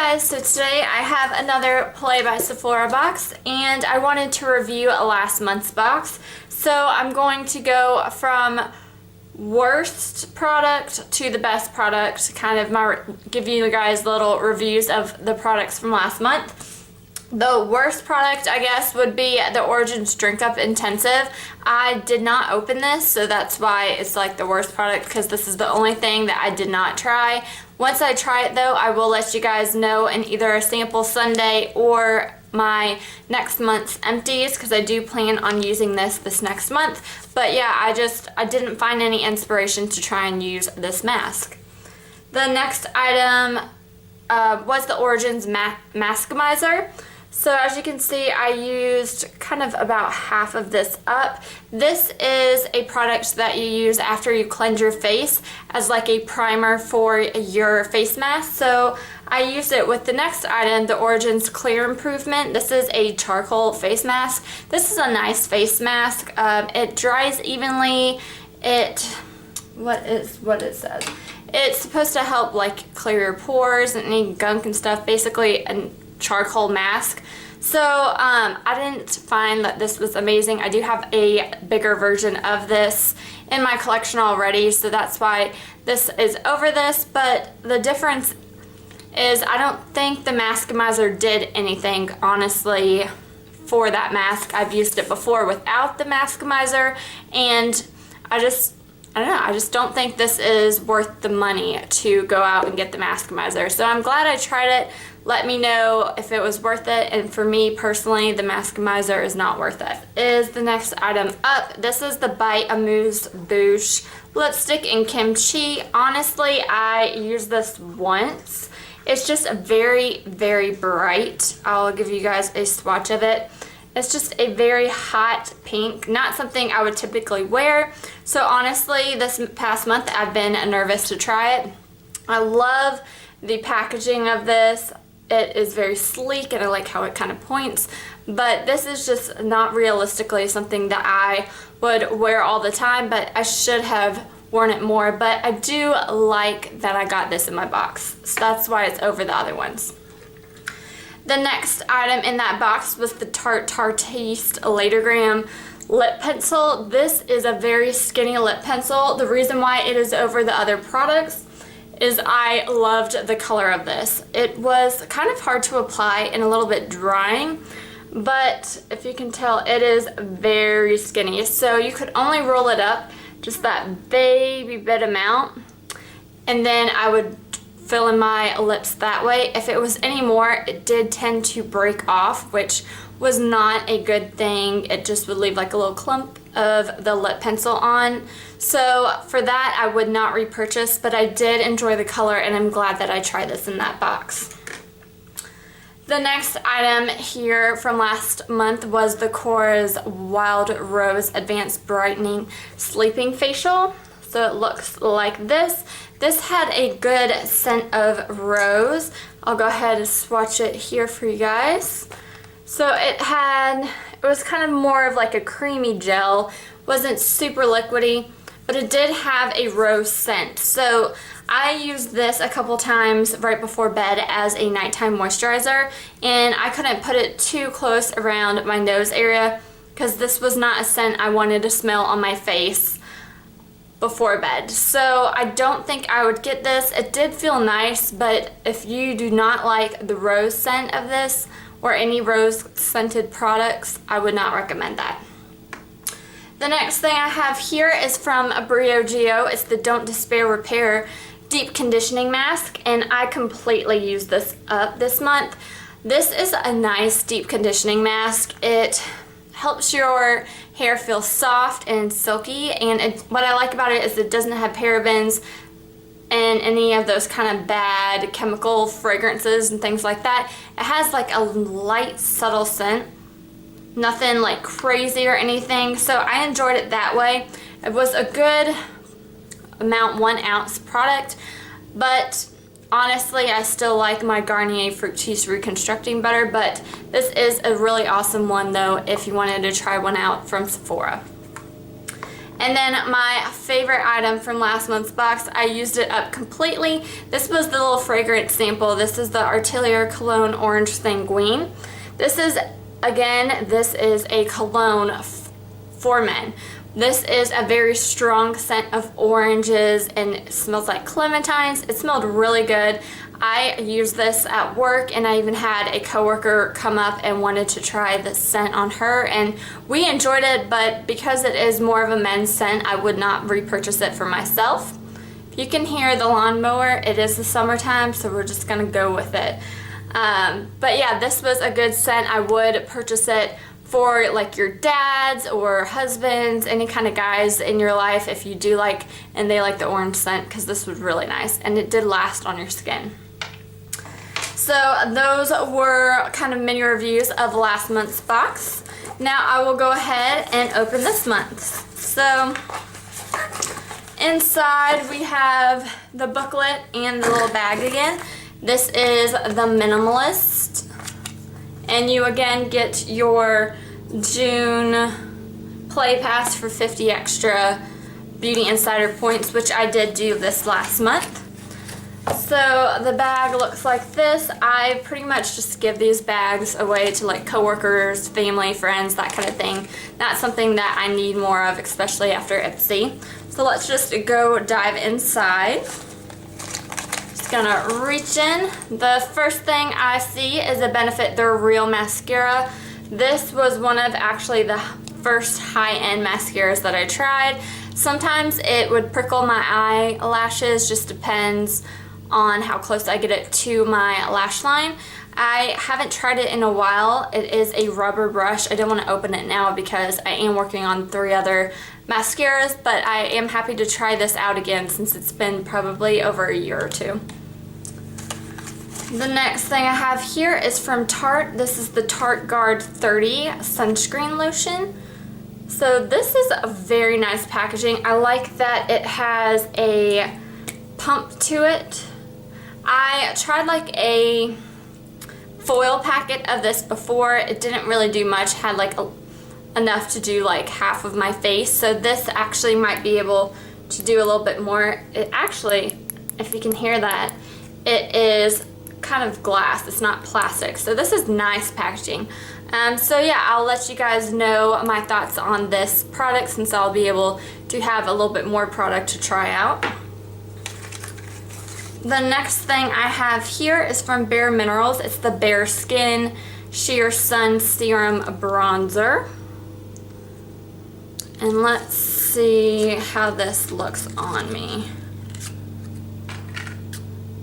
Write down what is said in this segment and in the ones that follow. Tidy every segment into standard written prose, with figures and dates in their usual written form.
guys, so today I have another Play by Sephora box and I wanted to review last month's box. So I'm going to go from worst product to the best product, kind of give you guys little reviews of the products from last month. The worst product, I guess, would be the Origins Drink Up Intensive. I did not open this, so that's why it's like the worst product, because this is the only thing that I did not try. Once I try it though, I will let you guys know in either a sample Sunday or my next month's empties, because I do plan on using this next month. But yeah, I didn't find any inspiration to try and use this mask. The next item was the Origins Maskimizer. So as you can see, I used kind of about half of this up. This is a product that you use after you cleanse your face as like a primer for your face mask. So I used it with the next item, the Origins Clear Improvement. This is a charcoal face mask. This is a nice face mask. It dries evenly. What it says. It's supposed to help like clear your pores and any gunk and stuff. Basically a charcoal mask. So I didn't find that this was amazing. I do have a bigger version of this in my collection already, so that's why this is over this. But the difference is I don't think the Maskimizer did anything, honestly, for that mask. I've used it before without the Maskimizer, and I don't know, I just don't think this is worth the money to go out and get the Maskimizer. So I'm glad I tried it. Let me know if it was worth it, and for me personally, the Maskimizer is not worth it. Is the next item up. This is the by Amuse Bouche lipstick in Kimchi. Honestly, I used this once. It's just very, very bright. I'll give you guys a swatch of it. It's just a very hot pink, not something I would typically wear. So honestly, this past month I've been nervous to try it. I love the packaging of this. It is very sleek and I like how it kind of points, but this is just not realistically something that I would wear all the time, but I should have worn it more. But I do like that I got this in my box, so that's why it's over the other ones. The next item in that box was the Tarte Tarteist Latergram lip pencil. This is a very skinny lip pencil. The reason why it is over the other products is I loved the color of this. It was kind of hard to apply and a little bit drying, but if you can tell, it is very skinny. So you could only roll it up just that baby bit amount, and then I would fill in my lips that way. If it was any more, it did tend to break off, which was not a good thing. It just would leave like a little clump of the lip pencil on. So for that, I would not repurchase, but I did enjoy the color and I'm glad that I tried this in that box. The next item here from last month was the Korres Wild Rose Advanced Brightening Sleeping Facial. So it looks like this. This had a good scent of rose. I'll go ahead and swatch it here for you guys. So it was kind of more of like a creamy gel. Wasn't super liquidy, but it did have a rose scent. So I used this a couple times right before bed as a nighttime moisturizer, and I couldn't put it too close around my nose area because this was not a scent I wanted to smell on my face before bed. So I don't think I would get this. It did feel nice, but if you do not like the rose scent of this or any rose scented products, I would not recommend that. The next thing I have here is from BrioGeo. It's the Don't Despair Repair Deep Conditioning Mask, and I completely used this up this month. This is a nice deep conditioning mask. It helps your hair feel soft and silky, and what I like about it is it doesn't have parabens and any of those kind of bad chemical fragrances and things like that. It has like a light, subtle scent. Nothing like crazy or anything, so I enjoyed it that way. It was a good amount, 1 ounce product, but honestly I still like my Garnier Fructis Reconstructing better, but this is a really awesome one though if you wanted to try one out from Sephora. And then my favorite item from last month's box, I used it up completely. This was the little fragrance sample. This is the Artelier Cologne Orange Sanguine. This is, again, this is a cologne for men. This is a very strong scent of oranges and it smells like clementines. It smelled really good. I used this at work and I even had a coworker come up and wanted to try this scent on her and we enjoyed it, but because it is more of a men's scent, I would not repurchase it for myself. If you can hear the lawnmower, it is the summertime, so we're just gonna go with it. But yeah, this was a good scent. I would purchase it for like your dads or husbands, any kind of guys in your life if you do like and they like the orange scent, because this was really nice and it did last on your skin. So those were kind of mini reviews of last month's box. Now I will go ahead and open this month's. So inside we have the booklet and the little bag again. This is the Minimalist. And you again get your June Play Pass for 50 extra Beauty Insider points, which I did do this last month. So the bag looks like this. I pretty much just give these bags away to like coworkers, family, friends, that kind of thing. That's something that I need more of, especially after Ipsy. So let's just go dive inside. Just gonna reach in. The first thing I see is a Benefit They're Real mascara. This was one of actually the first high-end mascaras that I tried. Sometimes it would prickle my eyelashes, just depends on how close I get it to my lash line. I haven't tried it in a while. It is a rubber brush. I don't want to open it now because I am working on 3 other mascaras, but I am happy to try this out again since it's been probably over a year or 2. The next thing I have here is from Tarte. This is the Tarteguard 30 Sunscreen Lotion. So this is a very nice packaging. I like that it has a pump to it. I tried like a foil packet of this before. It didn't really do much, had like enough to do like half of my face. So this actually might be able to do a little bit more. It actually, if you can hear that, it is kind of glass. It's not plastic. So this is nice packaging. So yeah, I'll let you guys know my thoughts on this product since I'll be able to have a little bit more product to try out. The next thing I have here is from Bareminerals. It's the BareSkin Sheer Sun Serum Bronzer. And let's see how this looks on me.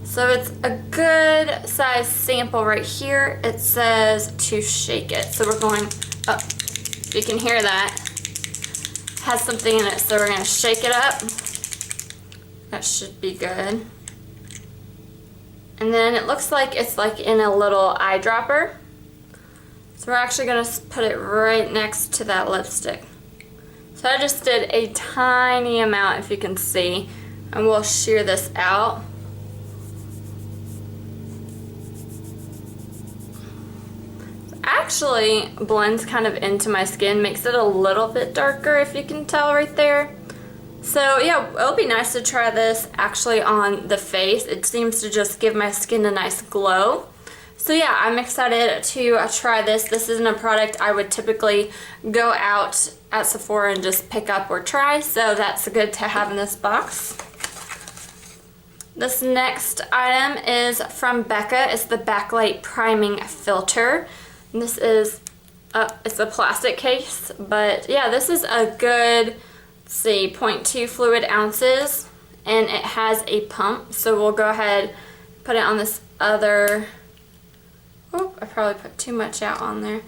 So it's a good size sample right here. It says to shake it. So we're going up. You can hear that. It has something in it, so we're gonna shake it up. That should be good. And then it looks like it's like in a little eyedropper. So we're actually gonna put it right next to that lipstick. So I just did a tiny amount, if you can see, and we'll shear this out. Actually blends kind of into my skin, makes it a little bit darker, if you can tell right there. So yeah, it'll be nice to try this actually on the face. It seems to just give my skin a nice glow. So yeah, I'm excited to try this. This isn't a product I would typically go out at Sephora and just pick up or try, so that's good to have in this box. This next item is from Becca. It's the Backlight Priming Filter. And this is, it's a plastic case, but yeah, this is a good, let's see, 0.2 fluid ounces, and it has a pump. So we'll go ahead and put it on this other, oh, I probably put too much out on there,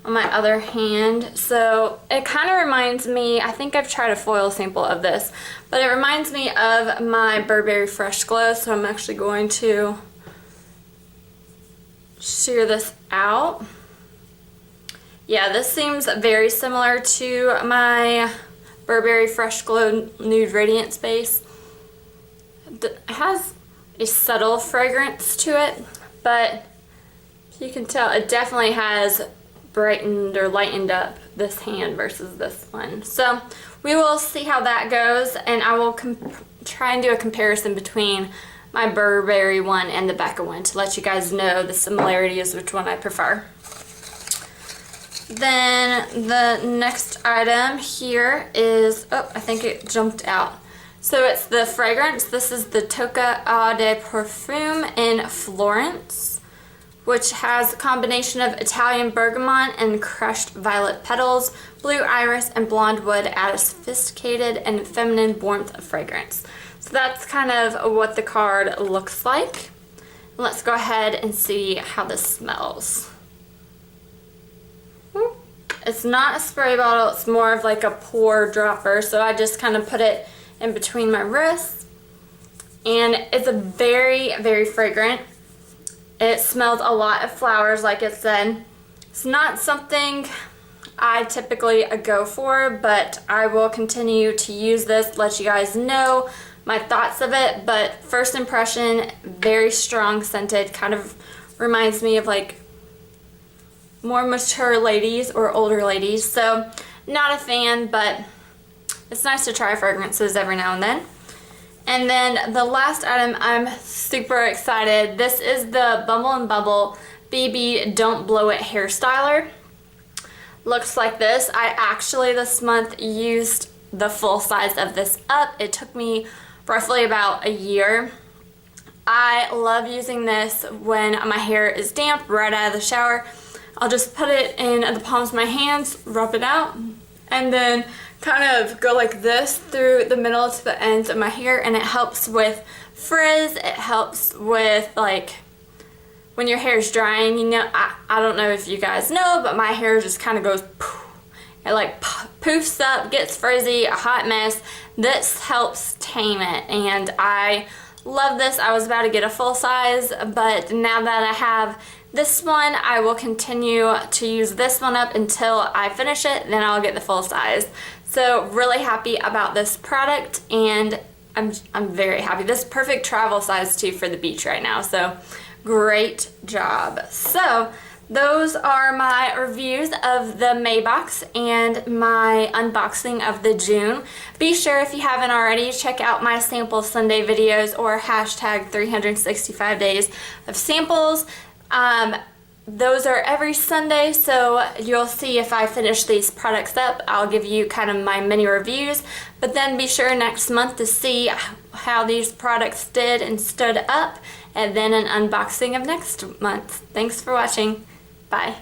on my other hand. So it kind of reminds me, I think I've tried a foil sample of this, but it reminds me of my Burberry Fresh Glow. So I'm actually going to shear this out. Yeah, this seems very similar to my Burberry Fresh Glow Nude Radiance Base. It has a subtle fragrance to it, but you can tell it definitely has brightened or lightened up this hand versus this one. So we will see how that goes, and I will try and do a comparison between my Burberry one and the Becca one to let you guys know the similarities, which one I prefer. Then the next item here is, oh, I think it jumped out. So it's the fragrance. This is the Tocca Eau de Perfume in Florence, which has a combination of Italian bergamot and crushed violet petals, blue iris, and blonde wood add a sophisticated and feminine warmth of fragrance. So that's kind of what the card looks like. Let's go ahead and see how this smells. It's not a spray bottle, it's more of like a pour dropper, so I just kind of put it in between my wrists. And it's a very, very fragrant. It smells a lot of flowers, like it said. It's not something I typically go for, but I will continue to use this, let you guys know my thoughts of it. But first impression, very strong scented, kind of reminds me of like more mature ladies or older ladies. So not a fan, but it's nice to try fragrances every now and then. And then the last item, I'm super excited. This is the Bumble BB Don't Blow It hair styler. Looks like this. I actually this month used the full size of this up. It took me roughly about a year. I love using this when my hair is damp right out of the shower. I'll just put it in the palms of my hands, rub it out, and then kind of go like this through the middle to the ends of my hair, and it helps with frizz. It helps with like when your hair is drying, you know, I don't know if you guys know, but my hair just kind of goes poof. It like poofs up, gets frizzy, a hot mess. This helps tame it, and I love this. I was about to get a full size, but now that I have this one, I will continue to use this one up until I finish it, then I'll get the full size. So really happy about this product, and I'm very happy. This is perfect travel size too for the beach right now, so great job. So those are my reviews of the May box and my unboxing of the June. Be sure, if you haven't already, check out my sample Sunday videos or hashtag 365 days of samples. Those are every Sunday, so you'll see if I finish these products up. I'll give you kind of my mini reviews, but then be sure next month to see how these products did and stood up, and then an unboxing of next month. Thanks for watching. Bye.